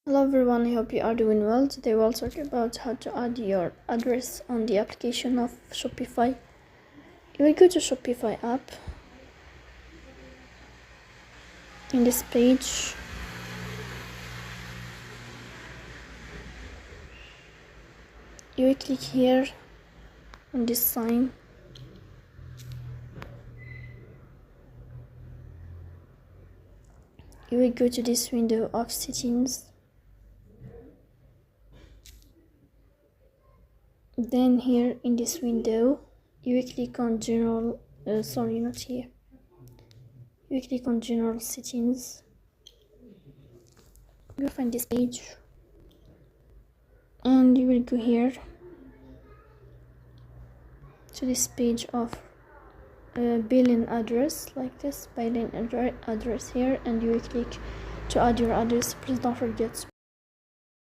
Hello everyone, I hope you are doing well. Today we'll talk about how to add your address on the application of Shopify. You will go to Shopify app. In this page, you will click here on this sign. You will go to this window of settings. Then here in this window, you will click on general, not here. You will click on general settings. You will find this page. And you will go here to this page of billing address, like this billing address here, and you will click to add your address. Please don't forget